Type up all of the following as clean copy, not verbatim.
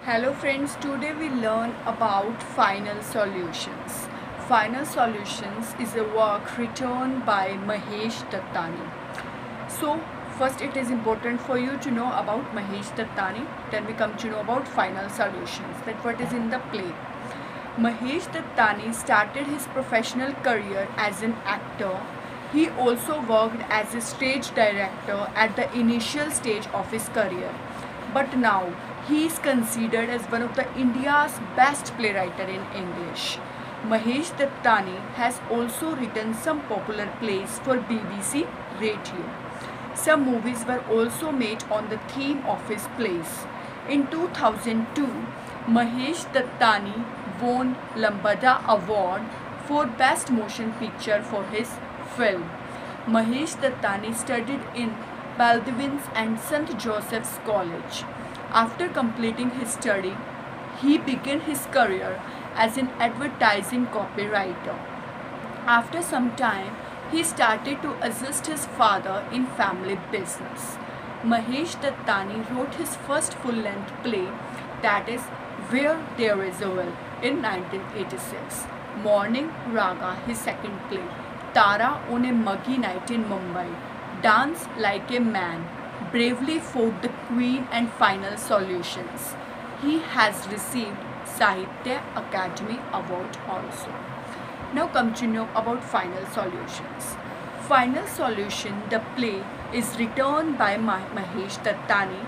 Hello friends, today we learn about Final Solutions. Final Solutions is a work written by Mahesh Dattani. So, first it is important for you to know about Mahesh Dattani, then we come to know about Final Solutions, that what is in the play. Mahesh Dattani started his professional career as an actor. He also worked as a stage director at the initial stage of his career. But now he is considered as one of the India's best playwright in English. Mahesh Dattani has also written some popular plays for BBC Radio. Some movies were also made on the theme of his plays. In 2002, Mahesh Dattani won Lambada Award for Best Motion Picture for his film. Mahesh Dattani studied in Baldwin's and St. Joseph's College. After completing his study, he began his career as an advertising copywriter. After some time, he started to assist his father in family business. Mahesh Dattani wrote his first full-length play, that is Where There Is a Will, in 1986. Morning Raga, his second play. Tara on a Muggy Night in Mumbai. Dance Like a Man. Bravely Fought the Queen and Final Solutions. He has received Sahitya Academy Award also. Now come to know about Final Solutions. Final Solution, the play, is written by Mahesh Dattani.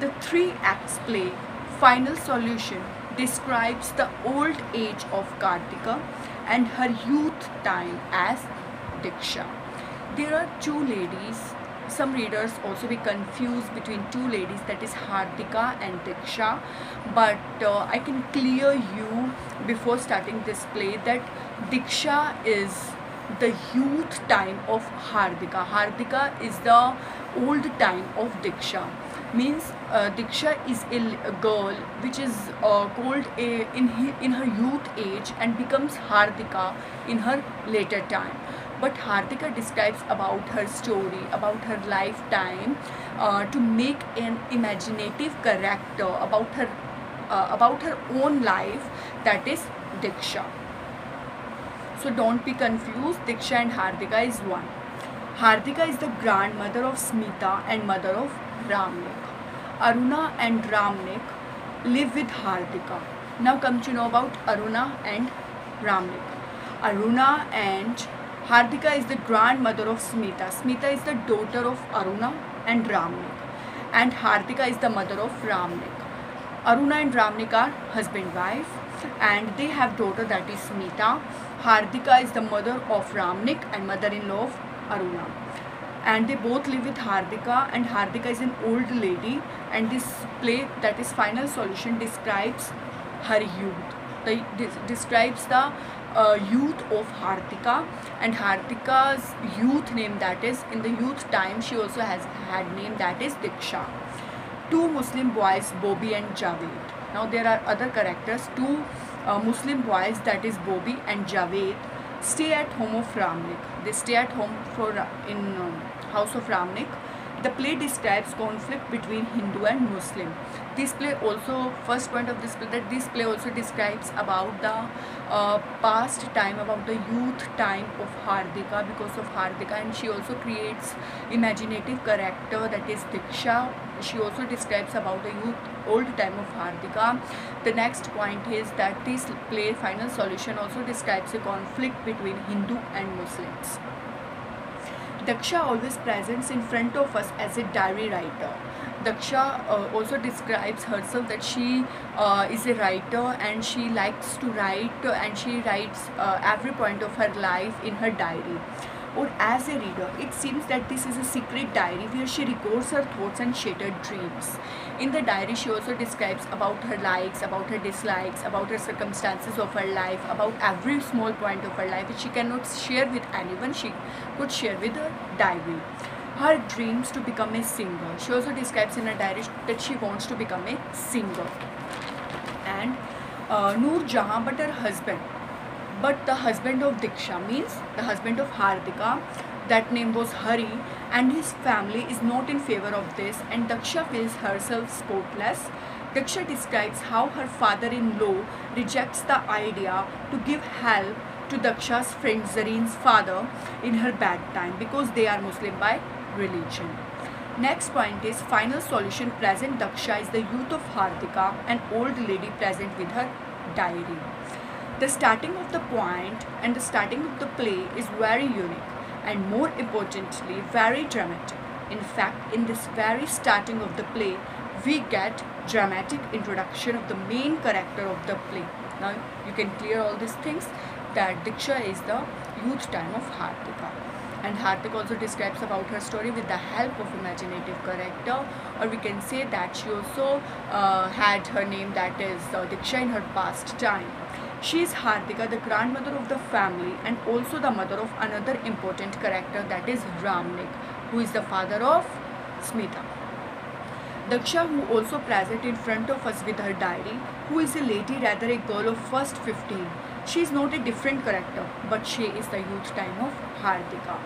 The three acts play, Final Solution, describes the old age of Kartika and her youth time as Diksha. There are two ladies. Some readers also be confused between two ladies, that is Hardika and Diksha, but I can clear you before starting this play that Diksha is the youth time of Hardika. Hardika is the old time of Diksha. Means Diksha is a girl which is called in her youth age and becomes Hardika in her later time. But Hardika describes about her story, about her lifetime, to make an imaginative character about her own life, that is Diksha. So don't be confused, Diksha and Hardika is one. Hardika is the grandmother of Smita and mother of Ramnik. Aruna and Ramnik live with Hardika. Now come to know about Aruna and Ramnik. Aruna and Hardika is the grandmother of Smita. Smita is the daughter of Aruna and Ramnik. And Hardika is the mother of Ramnik. Aruna and Ramnik are husband-wife and they have daughter, that is Smita. Hardika is the mother of Ramnik and mother-in-law of Aruna. And they both live with Hardika, and Hardika is an old lady, and this play, that is Final Solution, describes her youth. Describes the youth of Hardika, and Hardika's youth name, that is in the youth time she also has had name, that is Diksha. Two Muslim boys, Bobby and Javed. Now there are other characters. Two Muslim boys, that is Bobby and Javed, stay at home of Ramnik. They stay at home in house of Ramnik. The play describes conflict between Hindu and Muslim. This play also, first point of this play, that this play also describes about the past time, about the youth time of Hardika, because of Hardika, and she also creates imaginative character, that is Diksha. She also describes about the youth old time of Hardika. The next point is that this play Final Solution also describes a conflict between Hindu and Muslims. Daksha always presents in front of us as a diary writer. Daksha also describes herself that she is a writer and she likes to write, and she writes every point of her life in her diary. Or as a reader, it seems that this is a secret diary where she records her thoughts and shattered dreams. In the diary, she also describes about her likes, about her dislikes, about her circumstances of her life, about every small point of her life which she cannot share with anyone, she could share with her diary. Her dreams to become a singer. She also describes in her diary that she wants to become a singer. And Noor Jahan, but her husband. But the husband of Diksha, means the husband of Hardika, that name was Hari, and his family is not in favor of this, and Daksha feels herself sportless. Daksha describes how her father-in-law rejects the idea to give help to Daksha's friend Zareen's father in her bad time because they are Muslim by religion. Next point is final solution. Present Daksha is the youth of Hardika, an old lady present with her diary. The starting of the point and the starting of the play is very unique and more importantly very dramatic. In fact, in this very starting of the play, we get dramatic introduction of the main character of the play. Now you can clear all these things that Diksha is the youth time of Hardika. And Hardika also describes about her story with the help of imaginative character, or we can say that she also had her name, that is Diksha, in her past time. She is Hardika, the grandmother of the family and also the mother of another important character, that is Ramnik, who is the father of Smita. Daksha, who also present in front of us with her diary, who is a lady, rather a girl of first 15. She is not a different character, but she is the youth time of Hardika.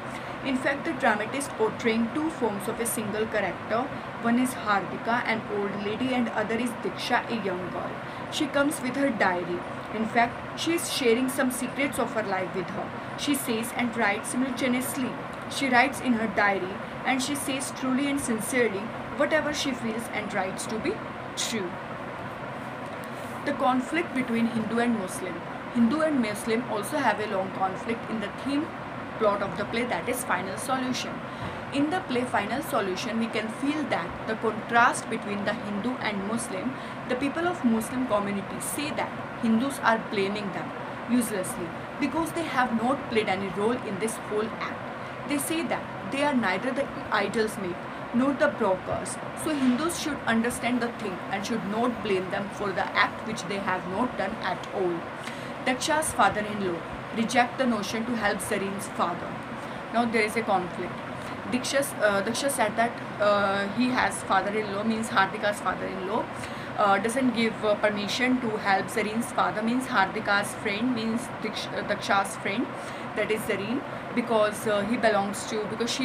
In fact, the dramatist portraying two forms of a single character. One is Hardika, an old lady, and other is Diksha, a young girl. She comes with her diary. In fact, she is sharing some secrets of her life with her. She says and writes simultaneously. She writes in her diary and she says truly and sincerely whatever she feels and writes to be true. The conflict between Hindu and Muslim. Hindu and Muslim also have a long conflict in the theme plot of the play, that is final solution. In the play Final Solution, we can feel that the contrast between the Hindu and Muslim. The people of Muslim community say that Hindus are blaming them uselessly because they have not played any role in this whole act. They say that they are neither the idol's maid nor the brokers. So Hindus should understand the thing and should not blame them for the act which they have not done at all. Daksha's father-in-law reject the notion to help Zareen's father. Now there is a conflict. Daksha said that he has father-in-law, means Hardika's father-in-law, doesn't give permission to help Zareen's father, means Hardika's friend, means Daksha's friend, that is Zareen, because he belongs to, because she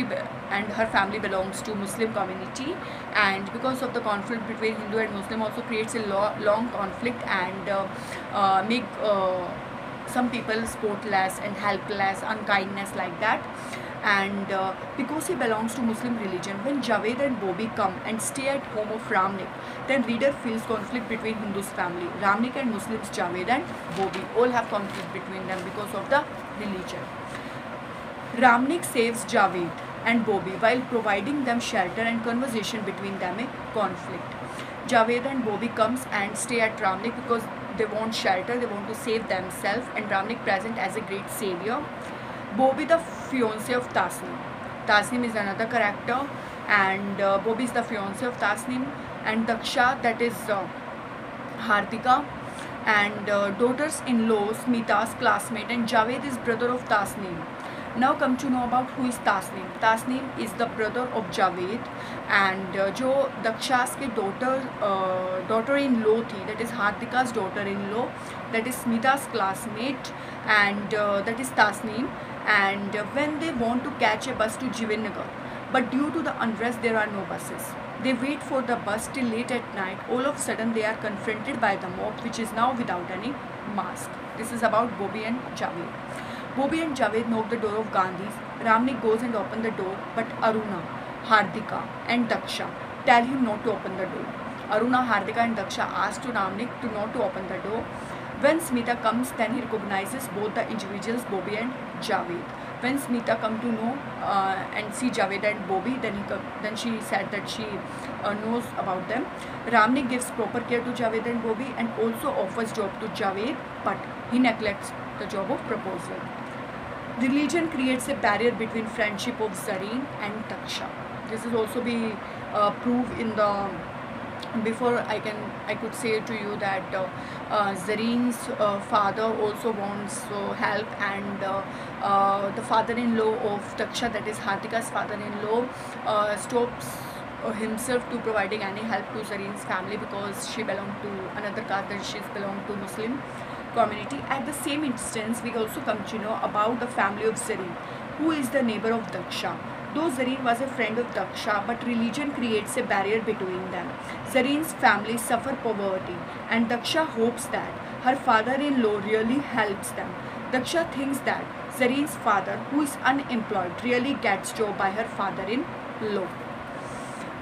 and her family belongs to Muslim community, and because of the conflict between Hindu and Muslim also creates a long conflict and make some people sportless and helpless, unkindness like that. And because he belongs to Muslim religion, when Javed and Bobby come and stay at home of Ramnik, then reader feels conflict between Hindus family. Ramnik and Muslims, Javed and Bobby, all have conflict between them because of the religion. Ramnik saves Javed and Bobby while providing them shelter, and conversation between them a conflict. Javed and Bobby comes and stay at Ramnik because they want shelter, they want to save themselves, and Ramnik present as a great savior. Bobby, the fiance of Tasnim. Tasnim is another character, and Bobby is the fiance of Tasnim, and Daksha, that is Hardika, and daughters-in-law Smita's classmate, and Javed is brother of Tasnim. Now come to know about who is Tasnim. Tasnim is the brother of Javed, and जो दक्षास के daughter-in-law थी, that is Hardika's daughter-in-law, that is Smita's classmate, and that is Tasnim. And when they want to catch a bus to Jivinagar, but due to the unrest there are no buses. They wait for the bus till late at night. All of a sudden they are confronted by the mob, which is now without any mask. This is about Bobby and Javed. Bobby and Javed knock the door of Gandhi's. Ramnik goes and opens the door, but Aruna, Hardika and Daksha tell him not to open the door. Aruna, Hardika and Daksha ask to Ramnik to not to open the door. When Smita comes, then he recognizes both the individuals, Bobby and Javed. When Smita come to know and see Javed and Bobby, then she said that she knows about them. Ramnik gives proper care to Javed and Bobby and also offers job to Javed, but he neglects the job of proposal. Religion creates a barrier between friendship of Zareen and Daksha. This is also be proved in the. Before I could say to you that Zareen's father also wants help, and the father-in-law of Daksha, that is Hardika's father-in-law, stops himself to providing any help to Zareen's family because she belonged to another caste, that she belonged to Muslim community. At the same instance, we also come to know about the family of Zareen, who is the neighbor of Daksha. Though Zareen was a friend of Daksha, but religion creates a barrier between them. Zareen's family suffer poverty, and Daksha hopes that her father-in-law really helps them. Daksha thinks that Zareen's father, who is unemployed, really gets job by her father-in-law.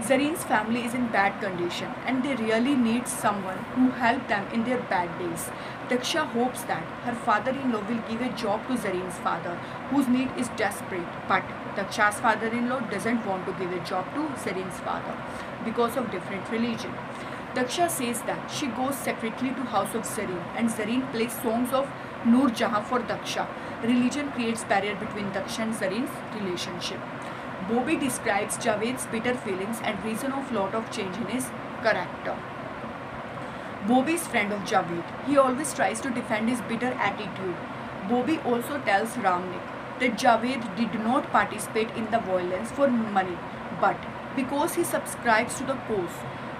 Zareen's family is in bad condition and they really need someone who help them in their bad days. Daksha hopes that her father-in-law will give a job to Zareen's father, whose need is desperate. But Daksha's father-in-law doesn't want to give a job to Zareen's father because of different religion. Daksha says that she goes secretly to house of Zareen and Zareen plays songs of Noor Jahan for Daksha. Religion creates barrier between Daksha and Zareen's relationship. Bobby describes Javed's bitter feelings and reason of lot of change in his character. Bobby is friend of Javed. He always tries to defend his bitter attitude. Bobby also tells Ramnik that Javed did not participate in the violence for money, but because he subscribes to the cause.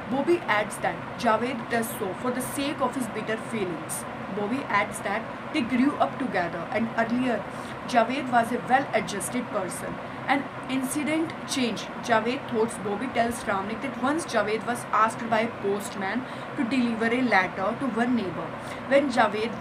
Bobby adds that Javed does so for the sake of his bitter feelings. Bobby adds that they grew up together and earlier Javed was a well-adjusted person. An incident changed Javed thoughts. Bobby tells Ramnik that once Javed was asked by a postman to deliver a letter to one neighbor. When Javed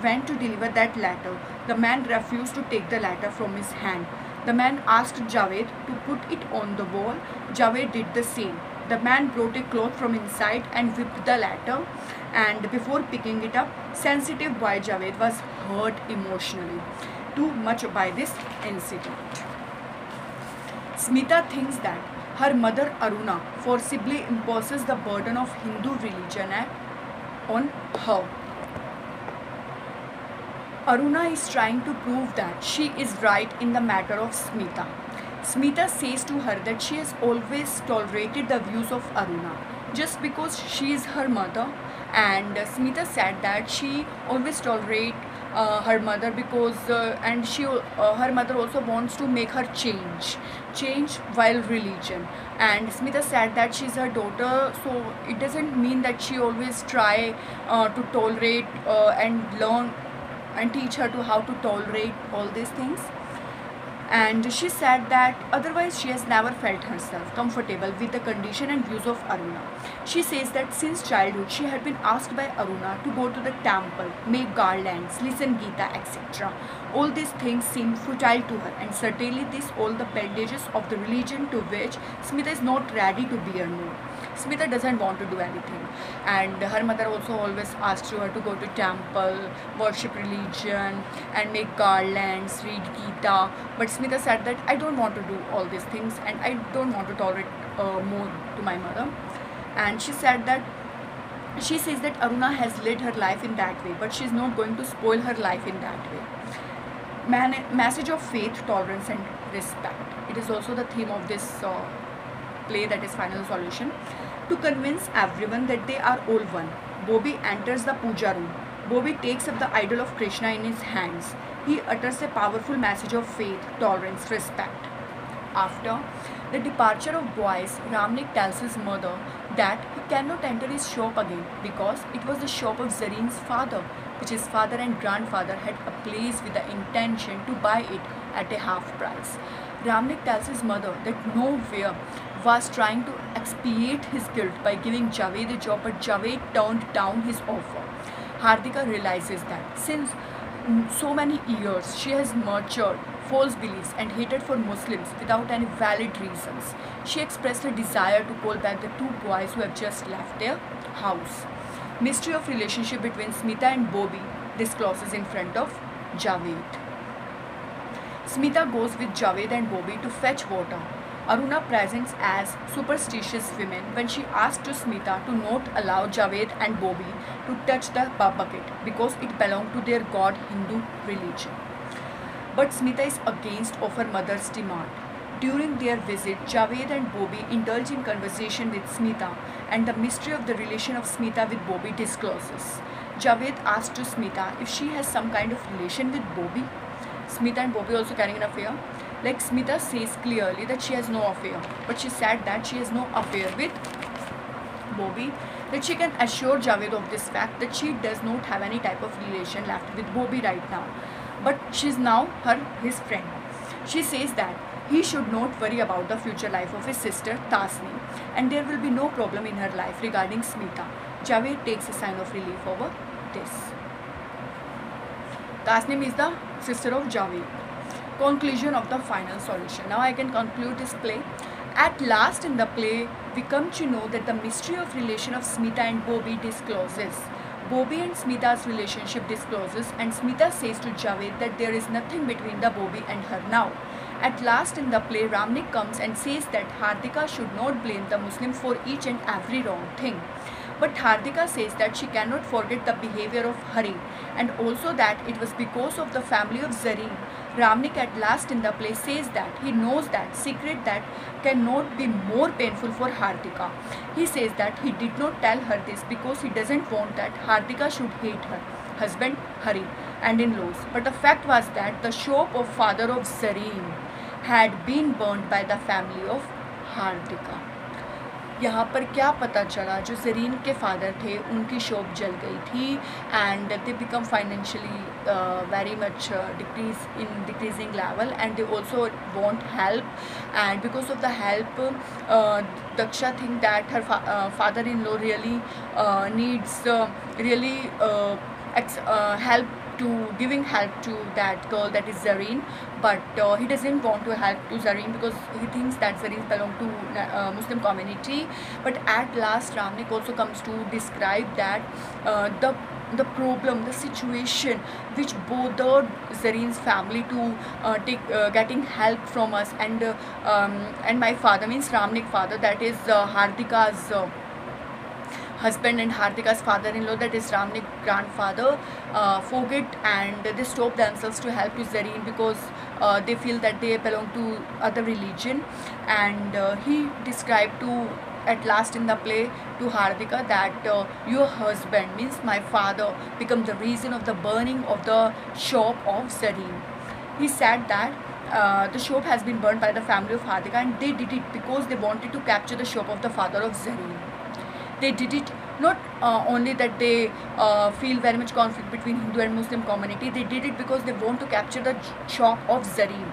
went to deliver that letter, the man refused to take the letter from his hand. The man asked Javed to put it on the wall. Javed did the same. The man brought a cloth from inside and whipped the letter, and before picking it up, sensitive boy Javed was hurt emotionally too much by this incident. Smita thinks that her mother Aruna forcibly imposes the burden of Hindu religion on her. Aruna is trying to prove that she is right in the matter of Smita. Smita says to her that she has always tolerated the views of Aruna just because she is her mother, and Smita said that she always tolerate her mother because and her mother also wants to make her change while religion, and Smita said that she's her daughter, so it doesn't mean that she always try to tolerate and learn and teach her to how to tolerate all these things. And she said that otherwise she has never felt herself comfortable with the condition and views of Aruna. She says that since childhood she had been asked by Aruna to go to the temple, make garlands, listen Gita, etc. All these things seem futile to her, and certainly these all the bandages of the religion to which Smita is not ready to bear more. Smita doesn't want to do anything, and her mother also always asks her to go to temple, worship religion and make garlands, read Gita, but Smita said that I don't want to do all these things and I don't want to tolerate more to my mother. And she said that she says that Aruna has led her life in that way, but she is not going to spoil her life in that way. Message of faith, tolerance and respect. It is also the theme of this play, that is Final Solution. To convince everyone that they are all one, Bobby enters the puja room. Bobby takes up the idol of Krishna in his hands. He utters a powerful message of faith, tolerance, respect. After the departure of boys, Ramnik tells his mother that he cannot enter his shop again because it was the shop of Zareen's father, which his father and grandfather had appraised with the intention to buy it at a half price. Ramnik tells his mother that nowhere was trying to expiate his guilt by giving Javed a job, but Javed turned down his offer. Hardika realizes that since so many years she has nurtured false beliefs and hatred for Muslims without any valid reasons. She expressed a desire to call back the two boys who have just left their house. Mystery of relationship between Smita and Bobby discloses in front of Javed. Smita goes with Javed and Bobby to fetch water. Aruna presents as superstitious women when she asks to Smita to not allow Javed and Bobby to touch the bucket because it belonged to their god Hindu religion. But Smita is against of her mother's demand. During their visit, Javed and Bobby indulge in conversation with Smita, and the mystery of the relation of Smita with Bobby discloses. Javed asks to Smita if she has some kind of relation with Bobby. Smita and Bobby also carrying an affair. Like Smita says clearly that she has no affair, but she said that she has no affair with Bobby, that she can assure Javed of this fact that she does not have any type of relation left with Bobby right now, but she is now his friend. She says that he should not worry about the future life of his sister Tasneem, and there will be no problem in her life regarding Smita. Javed takes a sign of relief over this. Tasneem is the sister of Javed. Conclusion of the final solution. Now I can conclude this play. At last in the play, we come to know that the mystery of relation of Smita and Bobby discloses. Bobby and Smita's relationship discloses, and Smita says to Javed that there is nothing between the Bobby and her now. At last in the play, Ramnik comes and says that Hardika should not blame the Muslim for each and every wrong thing. But Hardika says that she cannot forget the behavior of Hari, and also that it was because of the family of Zareen. Ramnik at last in the play says that he knows that secret that cannot be more painful for Hardika. He says that he did not tell her this because he doesn't want that Hardika should hate her husband Hari and in-laws. But the fact was that the shop of father of Zareen had been burned by the family of Hardika. यहाँ पर क्या पता चला, जो ज़रीन के father थे उनकी shop जल गई थी, and they become financially very much decreasing level, and they also want help, and because of the help Daksha think that her father-in-law really needs help, to giving help to that girl, that is Zareen, but he doesn't want to help to Zareen because he thinks that Zareen belongs to Muslim community. But at last Ramnik also comes to describe that the problem, the situation which bothered Zareen's family to getting help from us, and my father, means Ramnik father, that is Hardika's husband and Hardika's father-in-law, that is Ramnik grandfather, forget, and they stop themselves to help to Zareen because they feel that they belong to other religion. And he described to, at last in the play, to Hardika that your husband, means my father, become the reason of the burning of the shop of Zareen. He said that the shop has been burned by the family of Hardika, and they did it because they wanted to capture the shop of the father of Zareen. They did it not only that they feel very much conflict between Hindu and Muslim community, they did it because they want to capture the shop of Zareen.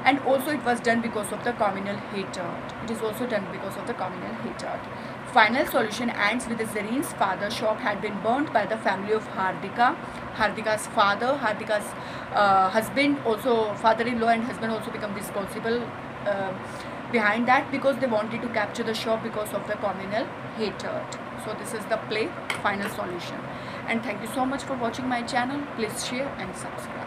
And also it was done because of the communal hatred. It is also done because of the communal hatred. Final solution ends with the Zareen's father shop had been burnt by the family of Hardika. Hardika's father, Hardika's husband, also father-in-law and husband also become responsible behind that because they wanted to capture the shop because of the communal hatred. So this is the play final solution. And thank you so much for watching my channel. Please share and subscribe.